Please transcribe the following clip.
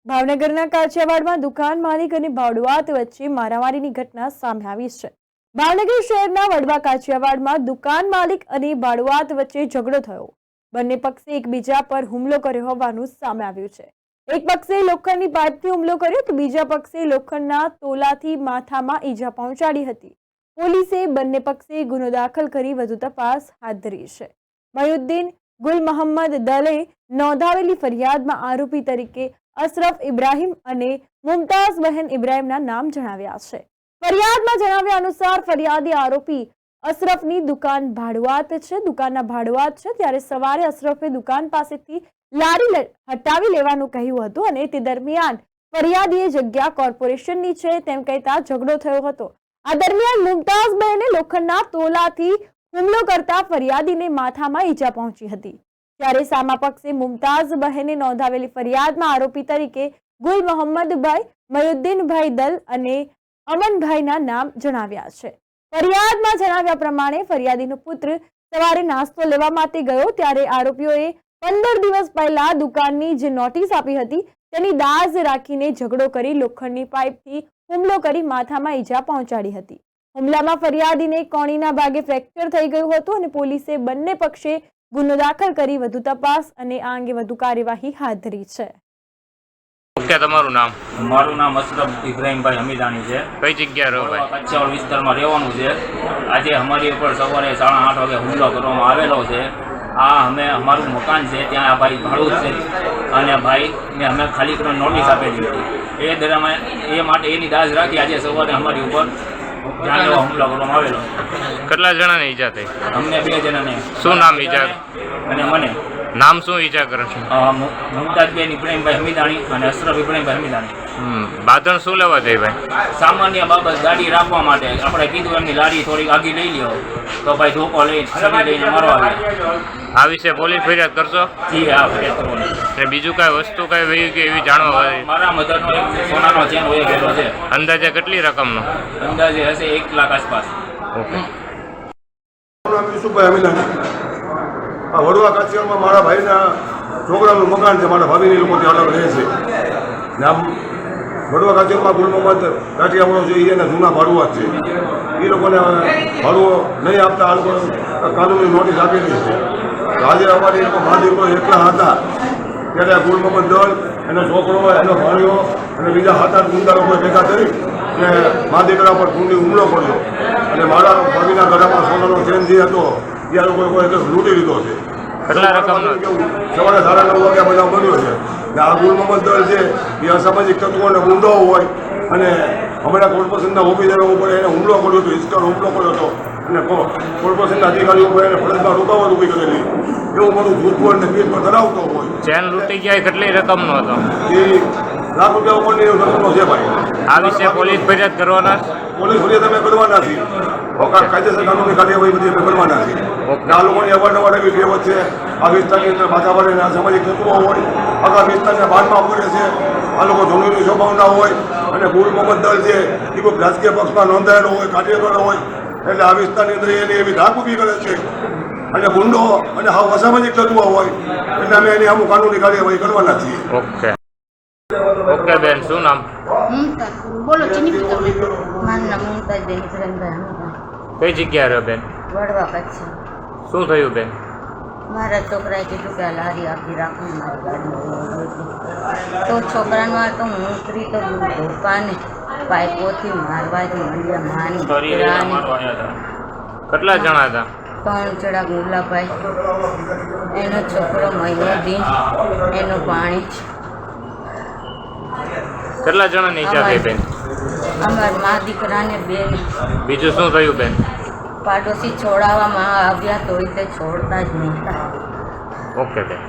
ભાવનગરના કાછિયાવાડમાં દુકાન માલિક અને ભાડુઆત વચ્ચે મારામારીની ઘટના સામે આવી છે। ભાવનગર શહેરના વડવા કાછિયાવાડમાં દુકાન માલિક અને ભાડુઆત વચ્ચે ઝઘડો થયો। બંને પક્ષે એકબીજા પર હુમલો કર્યો હોવાનું સામે આવ્યું છે। એક પક્ષે લોખંડની પાઇપથી હુમલો કર્યો તો બીજા પક્ષે લોખંડના તોલાથી માથામાં ઈજા પહોંચાડી હતી। પોલીસે બંને પક્ષે ગુનો દાખલ કરી વધુ તપાસ હાથ ધરી છે। મયુદ્દીન ગુલ મોહમ્મદ દલે નોંધાવેલી ફરિયાદમાં આરોપી તરીકે અશરફ ઇબ્રાહિમ અને મુમતાઝ બહેન ઇબ્રાહિમના નામ જણાવ્યા છે। ફરિયાદમાં જણાવ્યા અનુસાર ફરિયાદી આરોપી અશરફની દુકાન ભાડુઆત છે। દુકાનના ભાડુઆત છે ત્યારે સવારે અશરફે દુકાન પાસેથી લારી હટાવી લેવાનું કહ્યું હતું અને તે દરમિયાન ફરિયાદીએ જગ્યા કોર્પોરેશનની છે તેમ કહેતા ઝઘડો થયો હતો। આ દરમિયાન મુમતાઝ બહેને લોખંડના તોલાથી હુમલો કરતા ફરિયાદીને માથામાં ઈજા પહોંચી હતી। ત્યારે સામા પક્ષે મુમતાઝ બહેને નોંધાવેલી ફરિયાદમાં આરોપી તરીકે ગુલ મોહમ્મદભાઈ, મયુદ્દીનભાઈ દલ અને અમનભાઈના નામ જણાવ્યા છે। ફરિયાદમાં જણાવ્યા પ્રમાણે ફરિયાદીનો પુત્ર સવારે નાસ્તો લેવા માટે ગયો ત્યારે આરોપીઓએ 15 દિવસ પહેલા દુકાનની જે નોટિસ આપી હતી તેની દાઝ રાખીને ઝઘડો કરી લોખંડની પાઇપથી હુમલો કરી માથામાં ઈજા પહોંચાડી હતી। હુમલામાં ફરિયાદીને કોણીના ભાગે ફ્રેક્ચર થઈ ગયું હતું અને પોલીસે બંને પક્ષે ગુનો દાખલ કરી વધુ તપાસ અને આ અંગે વધુ કાર્યવાહી હાથ ધરી છે। ઓકે, તમારું નામ? મારું નામ અશરફ ઇબ્રાહિમભાઈ હમીદાની છે। કઈ જગ્યા રહો ભાઈ? કાછિયાવાડ વિસ્તારમાં રહેવાનું છે। આજે અમારી ઉપર સવારે 8:30 વાગે હુમલો કરવામાં આવેલો છે। આ અમારું મકાન છે ત્યાં આ ભાઈ ભાડું છે અને ભાઈને અમે ખાલી કરીને નોટિસ આપેલી હતી। એ દરમિયાન એ માટે એની દાઝ રાખી આજે સવારે અમારી ઉપર જાનલેવા હુમલો કરવામાં આવેલો। કેટલા જણાને ઈજા થઈ? અમને 2 જણાને। શું નામ ઈજા? અને મને નામ શું ઈજા કરે છે? મુમતાઝબેન ઇબ્રાહિમભાઈ હમીદાની અને અશરફ ઇબ્રાહિમભાઈ હમીદાની। બાદણ શું લેવા જઈ ભાઈ? સામાન્ય બાબત ગાડી રાખવા માટે આપણે કીધું એમની લારી થોડીક આગી લઈ લ્યો તો ભાઈ ધોકો લઈને મારવા આવ્યા। આ વિશે પોલીસ ફરિયાદ કરશો? જી હા, ફરિયાદ કરવાની। અને બીજું કઈ વસ્તુ કઈ વહી ગઈ એવી જાણવા મળી? મારા મધરનો એક સોનાનો ચેન વહી ગયેલો છે। અંદાજે કેટલી રકમનો? અંદાજે હશે 1 લાખ આસપાસ। ઓકે। વડવા કાછિયાવાડમાં મારા ભાઈના છોકરાનું મકાન છે। મારા ભાભીની લોકો ત્યાં અલગ રહે છે। નામ વડવા કાછિયાવાડમાં ગુલ મોહમ્મદ કાઠિયાવાડો છે, એના જૂના ભાડુઆત છે। એ લોકોને ભાડું નહીં આપતા આ લોકો કાનૂની નોટિસ આપેલી છે। આજે અમારી લોકો મા દીકરો એકલા હતા ત્યારે ગુલ મોહમ્મદ દલ, એનો છોકરો, એનો ભાણિયો અને બીજા 7-8 ગુંડા લોકો ભેગા થઈ અને મા દીકરા પર ખૂંડી હુમલો કર્યો અને મારા ભાભીના ગળામાં સોનાનો ચેન જે હતો એ આ લોકોએ લૂંટી લીધો છે। કેટલા રકમનો? સવારે 9:30 વાગ્યા બધા બન્યો છે। આ ગુલ મોહમ્મદ દળ છે એ અસામાજિક તત્વોને ગુંડાઓ હોય અને હમણાં કોર્પોરેશનના ઓફિસરો ઉપર એને હુમલો કર્યો હતો, હિસ્કાર હુમલો કર્યો હતો અને કોર્પોરેશનના અધિકારીઓ ઉપર એને ફરજમાં રૂકાવટ ઊભી કરેલી। એવું બધું જૂથબળ અને પીઠ પર ધરાવતો હોય। ચેન લૂંટી ગયા કેટલી રકમનો હતો? એ લાખ રૂપિયા ઉપરની રકમનો છે ભાઈ। આ વિશે પોલીસ ફરિયાદ કરવાના? પોલીસ ફરિયાદ અમે કરવાના છીએ। કાયદેસર કાનૂની કાર્યવાહી બધી અમે કરવાના છીએ। આ લોકોની અવારનવાર એવી કહેવત છે આ વિસ્તારની અંદર વાતાવરણ સામાજિક તત્વો હોય, આખા વિસ્તારને બાદમાં કરે છે। આ લોકો જૂની સ્વભાવના હોય અને ગુલ મોહમ્મદ દળ છે એ કોઈ રાજકીય પક્ષમાં નોંધાયેલો હોય, કાર્યકર હોય એટલે આ વિસ્તારની અંદર એની એવી ધાક ઊભી કરે છે અને ગુંડો અને હાવ અસામાજિક તત્વો હોય એટલે અમે એની અમુક કાનૂની કાર્યવાહી કરવાના છીએ। ઓકે ઓકે બેન, શું નામ? બોલો ચીની પીતો મારું નામ મુમતાઝ બેન ઇબ્રાહિમભાઈ। કઈ જગ્યા રહ્યો બેન? વડવા કચ્છ। શું થયું બેન? મારા છોકરાએ કીધું કે આ લારી આખી રાખવી મારી ગાડી તો છોકરાનો આ તો હું ઉતરી તો ધોકાને પાઇપોથી મારવાથી મંડ્યા કેટલા જણા હતા? 3 જણા ગુલાભાઈ, એનો છોકરો મયુદ્દીન, એનો પાણી। કેટલા જણાને ઈજા થઈ બેન? અમારા મા દીકરાને 2। બીજું શું થયું બેન? પાડોશી છોડાવવામાં આવ્યા તોય તે છોડતા જ નહોતા। ઓકે બેન।